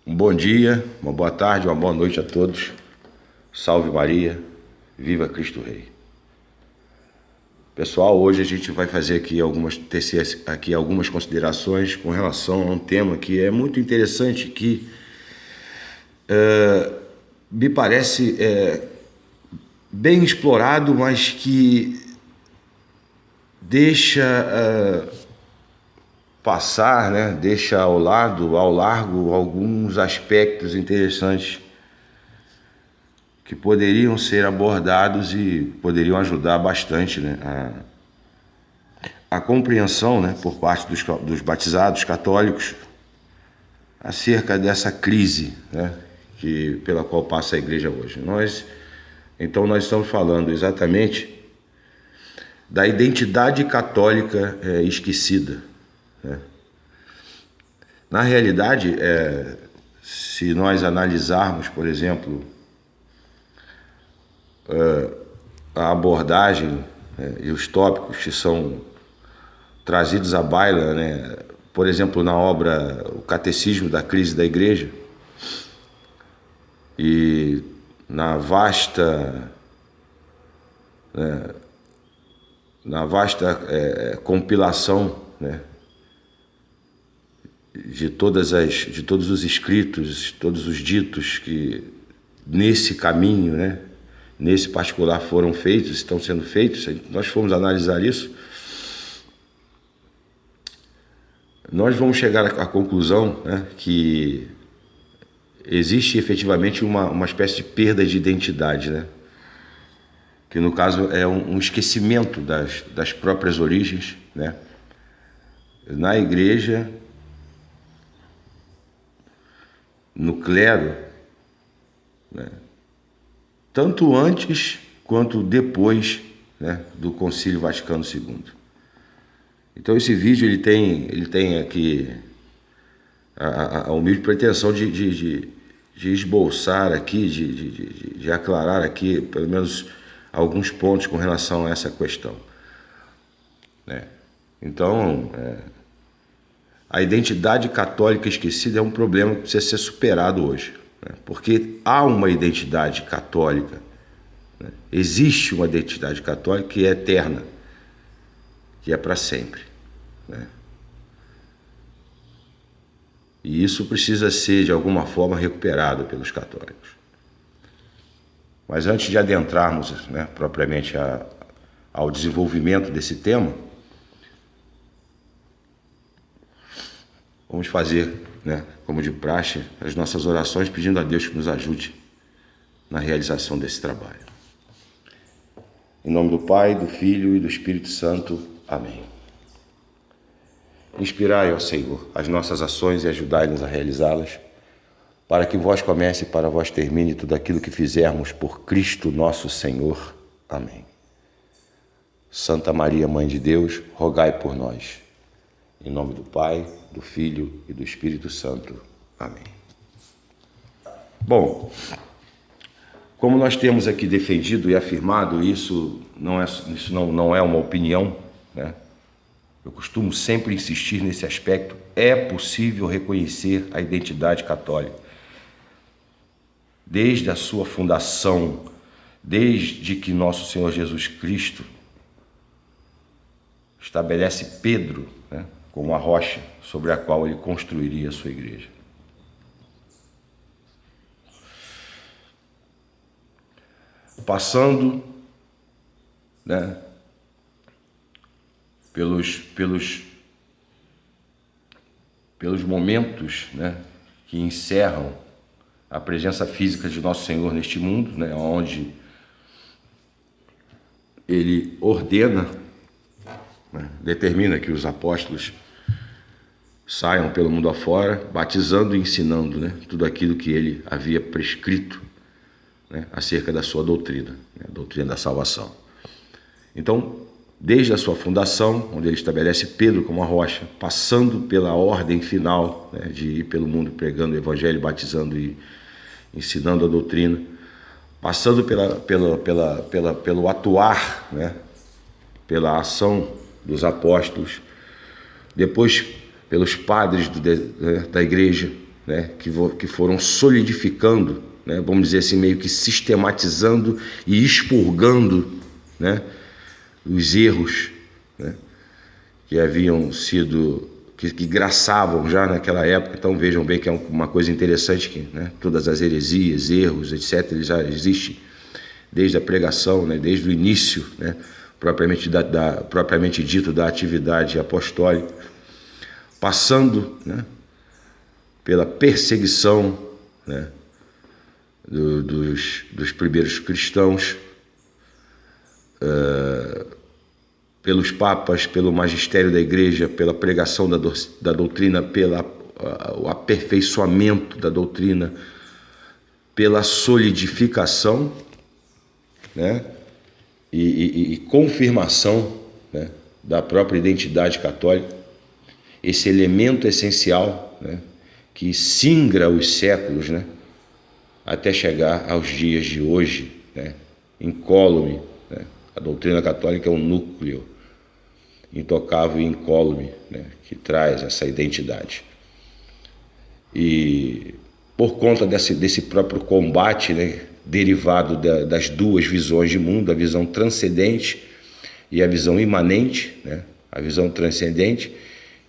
Um bom dia, uma boa tarde, uma boa noite a todos. Salve Maria, viva Cristo Rei. Pessoal, hoje a gente vai fazer aqui algumas considerações com relação a um tema que é muito interessante, que me parece bem explorado, mas que deixa passar, né? Deixa ao largo, alguns aspectos interessantes que poderiam ser abordados e poderiam ajudar bastante, né, a compreensão, né, por parte dos batizados católicos acerca dessa crise, né, pela qual passa a igreja hoje. Então nós estamos falando exatamente da identidade católica esquecida, né? Na realidade, se nós analisarmos, por exemplo, a abordagem, né, e os tópicos que são trazidos à baila, né, por exemplo, na obra O Catecismo da Crise da Igreja, e na vasta compilação, né, de todos os escritos, todos os ditos que nesse caminho, né, nesse particular foram feitos, estão sendo feitos. Se nós formos analisar isso, nós vamos chegar à conclusão, né, que existe efetivamente uma espécie de perda de identidade, né, que no caso é um esquecimento das próprias origens, né, na igreja, no clero, né, tanto antes quanto depois, né, do Concílio Vaticano II. Então esse vídeo ele tem aqui a humilde pretensão de esboçar aqui, de aclarar aqui pelo menos alguns pontos com relação a essa questão, né? Então, a identidade católica esquecida é um problema que precisa ser superado hoje, né? Porque há uma identidade católica, né? Existe uma identidade católica que é eterna, que é para sempre, né? E isso precisa ser de alguma forma recuperado pelos católicos. Mas antes de adentrarmos, né, propriamente ao desenvolvimento desse tema, vamos fazer, né, como de praxe, as nossas orações pedindo a Deus que nos ajude na realização desse trabalho. Em nome do Pai, do Filho e do Espírito Santo. Amém. Inspirai, ó Senhor, as nossas ações e ajudai-nos a realizá-las, para que vós comece e para vós termine tudo aquilo que fizermos por Cristo nosso Senhor. Amém. Santa Maria, Mãe de Deus, rogai por nós. Em nome do Pai, do Filho e do Espírito Santo. Amém. Bom, como nós temos aqui defendido e afirmado, isso não é uma opinião, né? Eu costumo sempre insistir nesse aspecto. É possível reconhecer a identidade católica. Desde a sua fundação, desde que nosso Senhor Jesus Cristo estabelece Pedro, né, como a rocha sobre a qual ele construiria a sua igreja. Passando, né, pelos momentos, né, que encerram a presença física de Nosso Senhor neste mundo, né, onde ele ordena, né, determina que os apóstolos saiam pelo mundo afora, batizando e ensinando, né, tudo aquilo que ele havia prescrito, né, acerca da sua doutrina, né, a doutrina da salvação. Então, desde a sua fundação, onde ele estabelece Pedro como a rocha, passando pela ordem final, né, de ir pelo mundo pregando o evangelho, batizando e ensinando a doutrina, passando pelo atuar, né, pela ação dos apóstolos, depois pelos padres da igreja, né, que foram solidificando, né, vamos dizer assim, meio que sistematizando e expurgando, né, os erros, né, que haviam sido, que graçavam já naquela época. Então vejam bem que é uma coisa interessante que, né, todas as heresias, erros, etc., eles já existem desde a pregação, né, desde o início, né, propriamente dito da atividade apostólica, passando, né, pela perseguição, né, dos primeiros cristãos, pelos papas, pelo magistério da igreja, pela pregação da doutrina, pelo aperfeiçoamento da doutrina, pela solidificação, né, e confirmação, né, da própria identidade católica, esse elemento essencial, né, que singra os séculos, né, até chegar aos dias de hoje, né, incólume, né. A doutrina católica é um núcleo intocável e incólume, né, que traz essa identidade. E por conta desse próprio combate, né, derivado das duas visões de mundo, a visão transcendente e a visão imanente, né, a visão transcendente,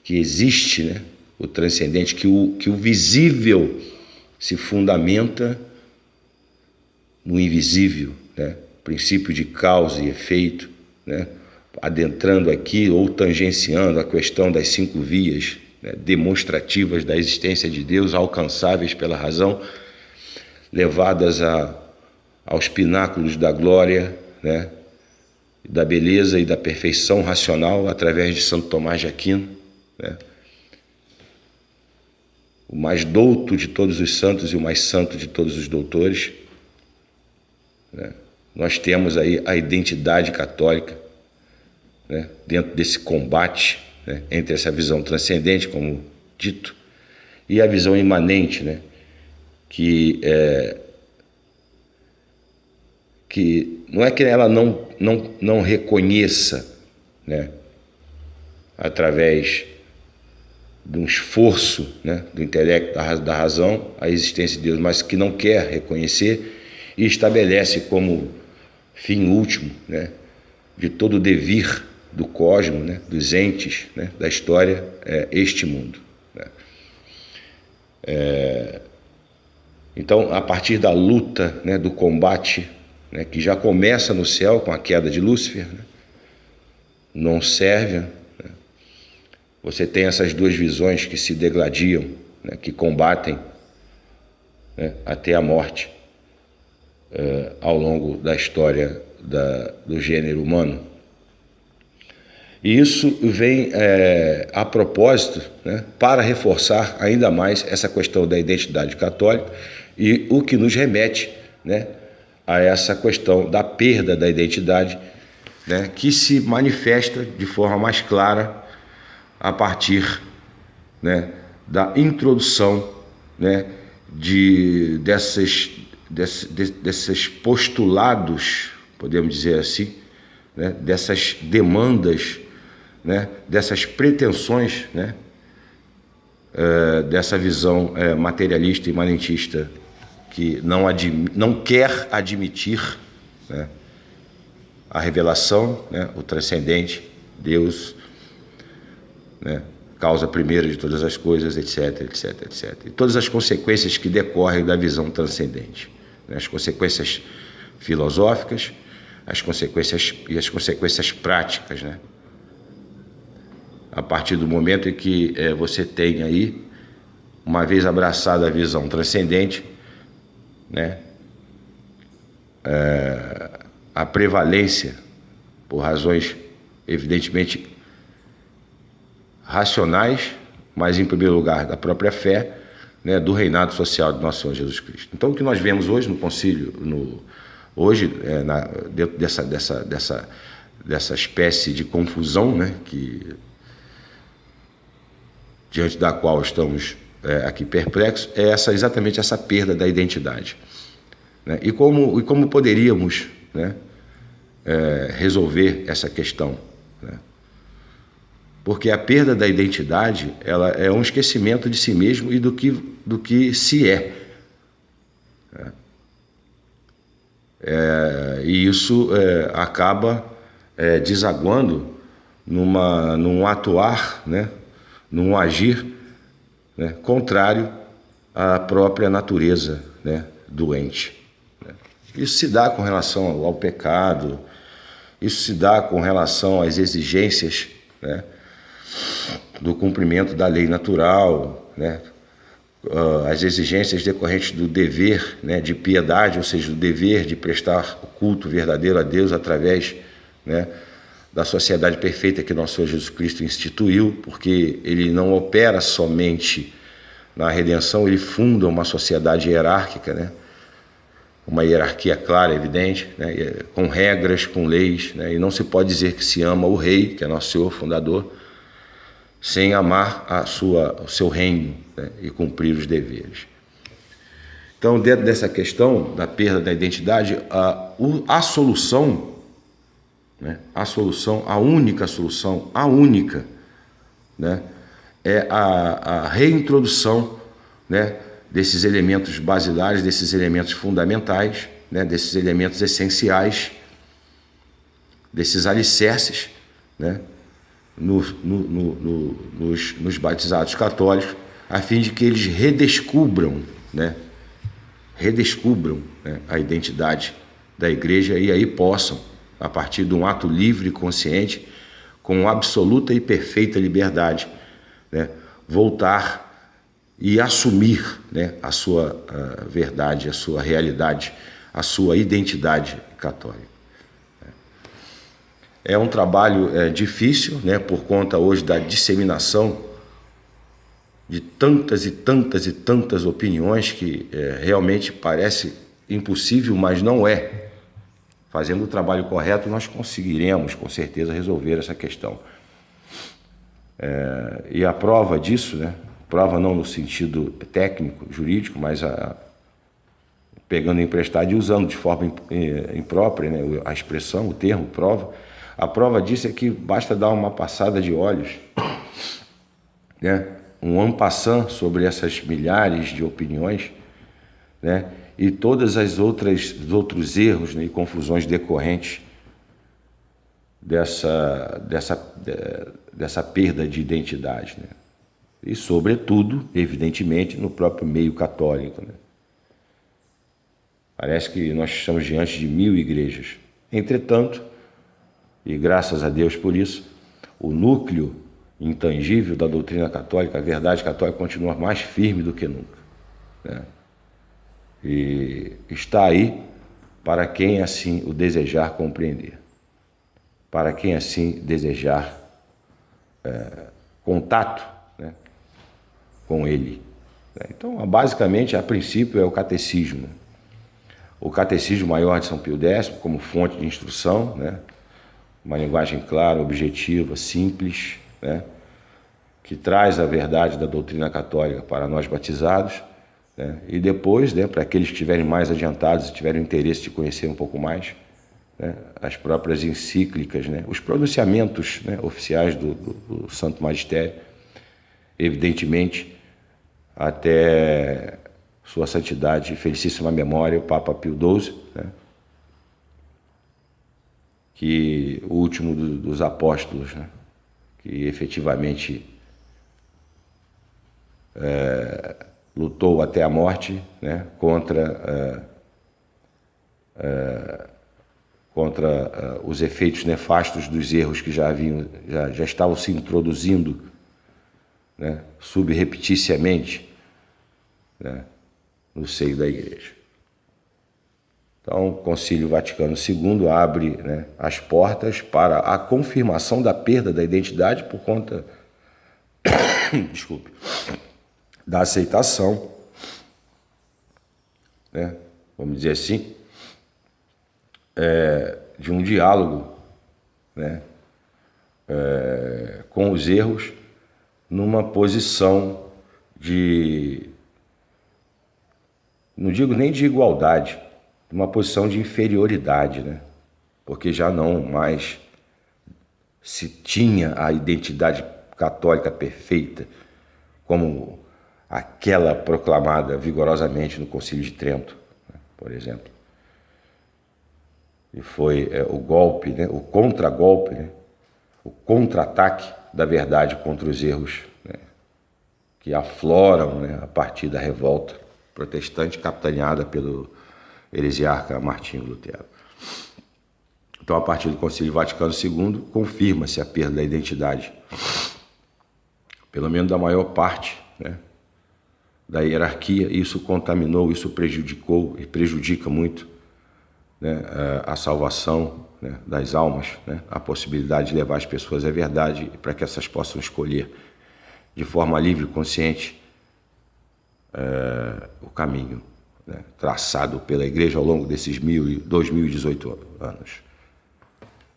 que existe, né, o transcendente, que o visível se fundamenta no invisível, né, princípio de causa e efeito, né, adentrando aqui ou tangenciando a questão das 5 vias, né, demonstrativas da existência de Deus, alcançáveis pela razão, levadas aos pináculos da glória, né, da beleza e da perfeição racional através de Santo Tomás de Aquino, né, o mais douto de todos os santos e o mais santo de todos os doutores, né. Nós temos aí a identidade católica, né, dentro desse combate, né, entre essa visão transcendente, como dito, e a visão imanente, né, que não é que ela não reconheça, né, através de um esforço, né, do intelecto, da razão, a existência de Deus, mas que não quer reconhecer e estabelece como fim último, né, de todo o devir do cosmos, né, dos entes, né, da história, este mundo, né. Então, a partir da luta, né, do combate, né, que já começa no céu com a queda de Lúcifer, né, non serve, né, você tem essas duas visões que se degladiam, né, que combatem, né, até a morte, ao longo da história do gênero humano. E isso vem a propósito, né, para reforçar ainda mais essa questão da identidade católica e o que nos remete, né, a essa questão da perda da identidade, né, que se manifesta de forma mais clara a partir, né, da introdução, né, desses postulados, podemos dizer assim, né, dessas demandas, né, dessas pretensões, né, dessa visão materialista e imanentista que não quer admitir, né, a revelação, né, o transcendente, Deus, né, causa primeira de todas as coisas, etc, etc, etc. E todas as consequências que decorrem da visão transcendente, né, as consequências filosóficas, as consequências práticas, né? A partir do momento em que você tem aí, uma vez abraçada a visão transcendente, né, a prevalência, por razões evidentemente racionais, mas em primeiro lugar da própria fé, né, do reinado social de nosso Senhor Jesus Cristo. Então, o que nós vemos hoje no concílio, hoje, dentro dessa espécie de confusão, né, diante da qual estamos aqui perplexos, é exatamente essa perda da identidade, né? E como poderíamos, né, resolver essa questão, né? Porque a perda da identidade, ela é um esquecimento de si mesmo e do que se é. E isso acaba desaguando num atuar, né, num agir, né, contrário à própria natureza, né, doente. Isso se dá com relação ao pecado, isso se dá com relação às exigências, né, do cumprimento da lei natural, né, as exigências decorrentes do dever, né, de piedade, ou seja, do dever de prestar o culto verdadeiro a Deus através, né, da sociedade perfeita que nosso Senhor Jesus Cristo instituiu, porque ele não opera somente na redenção, ele funda uma sociedade hierárquica, né, uma hierarquia clara, evidente, né, com regras, com leis, né, e não se pode dizer que se ama o rei, que é nosso Senhor fundador, sem amar o seu reino, né, e cumprir os deveres. Então, dentro dessa questão da perda da identidade, a solução, né, a única solução, né, é a reintrodução, né, desses elementos basilares, desses elementos fundamentais, né, desses elementos essenciais, desses alicerces, né, nos batizados católicos, a fim de que eles redescubram, né, a identidade da igreja e aí possam, a partir de um ato livre e consciente, com absoluta e perfeita liberdade, né, voltar e assumir, né, a sua verdade, a sua realidade, a sua identidade católica. É um trabalho difícil, né, por conta hoje da disseminação de tantas e tantas e tantas opiniões que realmente parece impossível, mas não é. Fazendo o trabalho correto, nós conseguiremos, com certeza, resolver essa questão. E a prova disso, né, prova não no sentido técnico, jurídico, mas pegando emprestado e usando de forma imprópria, né, a expressão, o termo prova. A prova disso é que basta dar uma passada de olhos, né, um en passant sobre essas milhares de opiniões, né, e todas os outros erros, né, e confusões decorrentes dessa perda de identidade, né? E, sobretudo, evidentemente, no próprio meio católico, né? Parece que nós estamos diante de 1000 igrejas. Entretanto, e graças a Deus por isso, o núcleo intangível da doutrina católica, a verdade católica, continua mais firme do que nunca, né? E está aí para quem assim o desejar compreender, para quem assim desejar contato, né, com ele. Então, basicamente, a princípio, é o catecismo. O Catecismo Maior de São Pio X, como fonte de instrução, né, uma linguagem clara, objetiva, simples, né, que traz a verdade da doutrina católica para nós batizados, né, e depois, né, para aqueles que estiverem mais adiantados e tiverem interesse de conhecer um pouco mais, né, as próprias encíclicas, né, os pronunciamentos, né, oficiais do Santo Magistério, evidentemente, até Sua Santidade e Felicíssima Memória, o Papa Pio XII, né, que o último dos apóstolos, né, que efetivamente lutou até a morte, né, contra os efeitos nefastos dos erros que já estavam se introduzindo, né, subrepticiamente, né, no seio da igreja. Então, o Concílio Vaticano II abre, né, as portas para a confirmação da perda da identidade por conta, desculpe, da aceitação, né, vamos dizer assim, de um diálogo, né, com os erros, numa posição de, não digo nem de igualdade, uma posição de inferioridade, né? Porque já não mais se tinha a identidade católica perfeita, como aquela proclamada vigorosamente no Concílio de Trento, né, por exemplo. E foi o golpe, né, o contragolpe, né, o contra-ataque da verdade contra os erros, né, que afloram, né, a partir da revolta protestante capitaneada pelo heresiarca Martinho Lutero. Então, a partir do Concílio Vaticano II, confirma-se a perda da identidade, pelo menos da maior parte, né, da hierarquia. Isso contaminou, isso prejudicou e prejudica muito, né, a salvação, né, das almas, né, a possibilidade de levar as pessoas à verdade para que essas possam escolher de forma livre e consciente o caminho, né, traçado pela Igreja ao longo desses 2018 anos.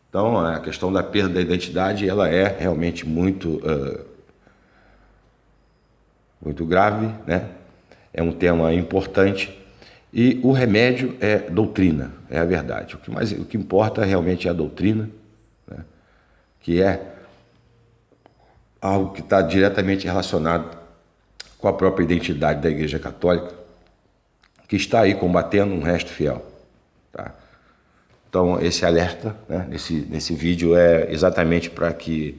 Então, a questão da perda da identidade, ela é realmente muito grave, né? É um tema importante e o remédio é doutrina, é a verdade. O que importa realmente é a doutrina, né? Que é algo que está diretamente relacionado com a própria identidade da Igreja Católica, que está aí combatendo um resto fiel, tá? Então, esse alerta, né, nesse vídeo é exatamente para que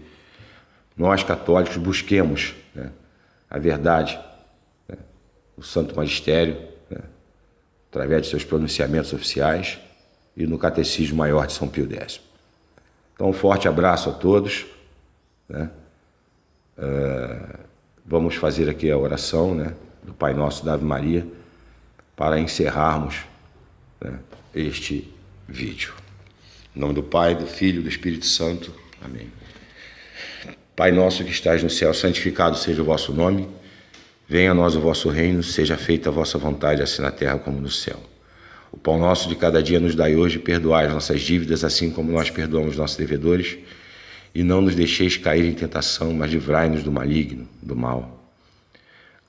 nós católicos busquemos, né, a verdade, né, o Santo Magistério, né, através de seus pronunciamentos oficiais e no Catecismo Maior de São Pio X. Então, um forte abraço a todos, né? Vamos fazer aqui a oração, né, do Pai Nosso da Ave Maria para encerrarmos, né, este vídeo. Em nome do Pai, do Filho e do Espírito Santo. Amém. Pai nosso que estais no céu, santificado seja o vosso nome. Venha a nós o vosso reino, seja feita a vossa vontade, assim na terra como no céu. O pão nosso de cada dia nos dai hoje, perdoai as nossas dívidas, assim como nós perdoamos nossos devedores. E não nos deixeis cair em tentação, mas livrai-nos do maligno, do mal.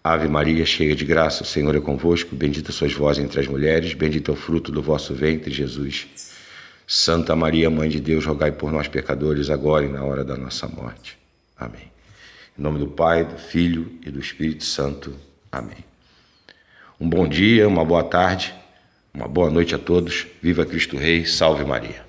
Ave Maria, cheia de graça, o Senhor é convosco, bendita sois vós entre as mulheres, bendito é o fruto do vosso ventre, Jesus. Santa Maria, Mãe de Deus, rogai por nós pecadores, agora e na hora da nossa morte. Amém. Em nome do Pai, do Filho e do Espírito Santo. Amém. Um bom dia, uma boa tarde, uma boa noite a todos. Viva Cristo Rei, salve Maria.